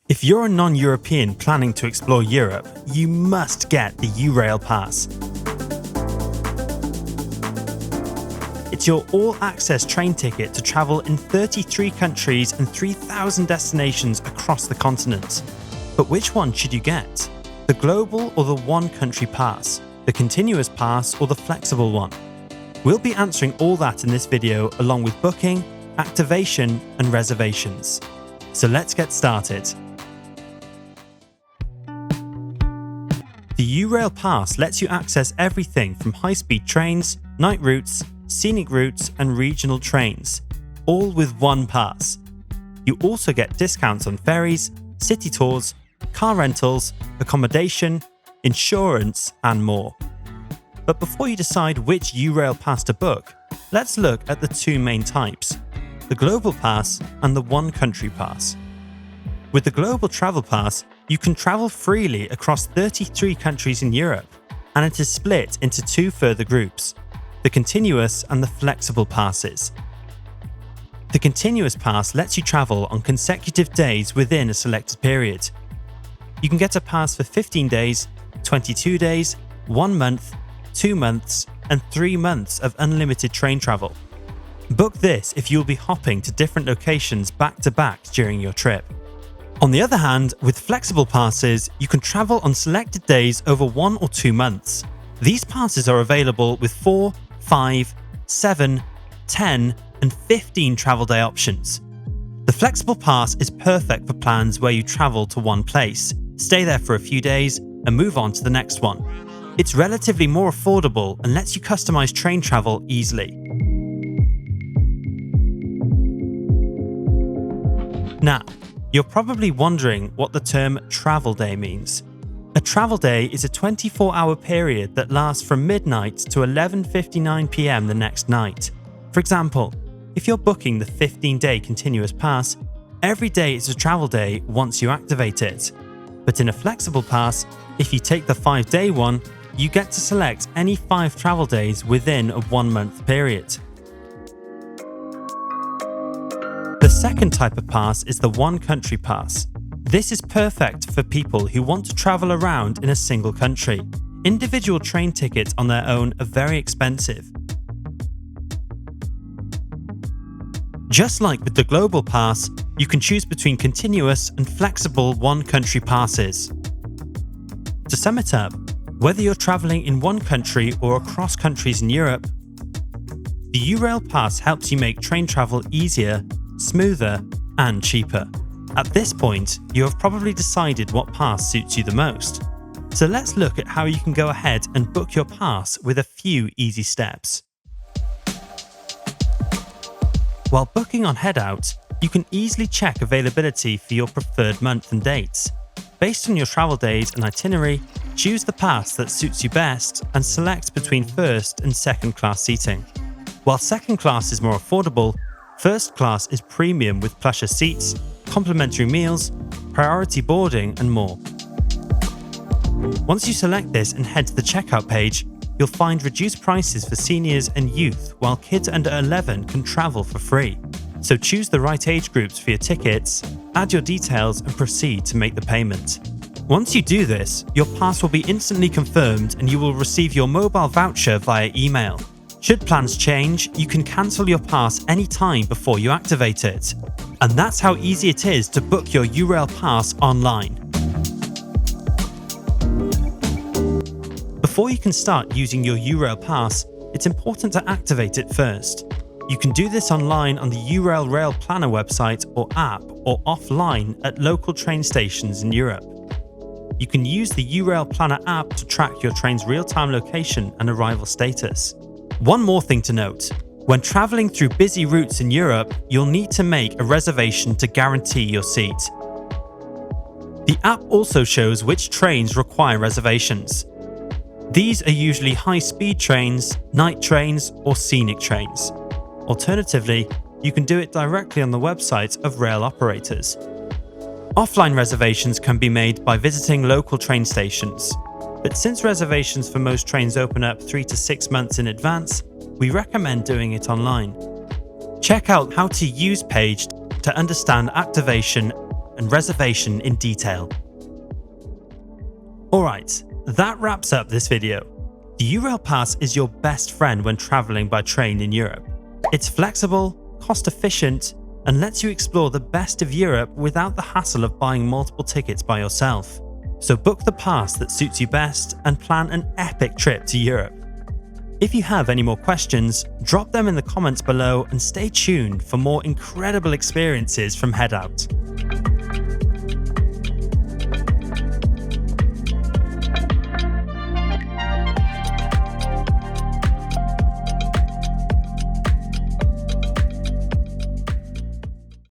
If you're a non-European planning to explore Europe, you must get the Eurail Pass. It's your all-access train ticket to travel in 33 countries and 3,000 destinations across the continent. But which one should you get? The global or the one-country pass? The continuous pass or the flexible one? We'll be answering all that in this video, along with booking, activation and reservations. So let's get started. The Eurail Pass lets you access everything from high-speed trains, night routes, scenic routes and regional trains, all with one pass. You also get discounts on ferries, city tours, car rentals, accommodation, insurance and more. But before you decide which Eurail Pass to book, let's look at the two main types, the Global Pass and the One Country Pass. With the Global Travel Pass, you can travel freely across 33 countries in Europe, and it is split into two further groups, the Continuous and the Flexible Passes. The Continuous Pass lets you travel on consecutive days within a selected period. You can get a pass for 15 days, 22 days, 1 month, 2 months, and 3 months of unlimited train travel. Book this if you'll be hopping to different locations back to back during your trip. On the other hand, with flexible passes, you can travel on selected days over 1 or 2 months. These passes are available with 4, 5, 7, 10, and 15 travel day options. The flexible pass is perfect for plans where you travel to one place, stay there for a few days, and move on to the next one. It's relatively more affordable and lets you customize train travel easily. Now, you're probably wondering what the term travel day means. A travel day is a 24-hour period that lasts from midnight to 11:59 p.m. the next night. For example, if you're booking the 15-day continuous pass, every day is a travel day once you activate it. But in a flexible pass, if you take the 5-day one, you get to select any 5 travel days within a 1-month period. The second type of pass is the One Country Pass. This is perfect for people who want to travel around in a single country. Individual train tickets on their own are very expensive. Just like with the Global Pass, you can choose between continuous and flexible One Country Passes. To sum it up, whether you're traveling in one country or across countries in Europe, the Eurail Pass helps you make train travel easier, smoother, and cheaper. At this point, you have probably decided what pass suits you the most. So let's look at how you can go ahead and book your pass with a few easy steps. While booking on Headout, you can easily check availability for your preferred month and dates. Based on your travel days and itinerary, choose the pass that suits you best and select between first and second class seating. While second class is more affordable, first class is premium with plusher seats, complimentary meals, priority boarding and more. Once you select this and head to the checkout page, you'll find reduced prices for seniors and youth, while kids under 11 can travel for free. So choose the right age groups for your tickets, add your details and proceed to make the payment. Once you do this, your pass will be instantly confirmed and you will receive your mobile voucher via email. Should plans change, you can cancel your pass anytime before you activate it. And that's how easy it is to book your Eurail Pass online. Before you can start using your Eurail Pass, it's important to activate it first. You can do this online on the Eurail Rail Planner website or app, or offline at local train stations in Europe. You can use the Eurail Planner app to track your train's real-time location and arrival status. One more thing to note. When traveling through busy routes in Europe, you'll need to make a reservation to guarantee your seat. The app also shows which trains require reservations. These are usually high-speed trains, night trains, or scenic trains. Alternatively, you can do it directly on the website of rail operators. Offline reservations can be made by visiting local train stations, but since reservations for most trains open up 3 to 6 months in advance, we recommend doing it online. Check out How to Use page to understand activation and and reservation in detail. Alright, that wraps up this video. The Eurail Pass is your best friend when travelling by train in Europe. It's flexible, cost efficient, and lets you explore the best of Europe without the hassle of buying multiple tickets by yourself. So book the pass that suits you best and plan an epic trip to Europe. If you have any more questions, drop them in the comments below and stay tuned for more incredible experiences from Headout.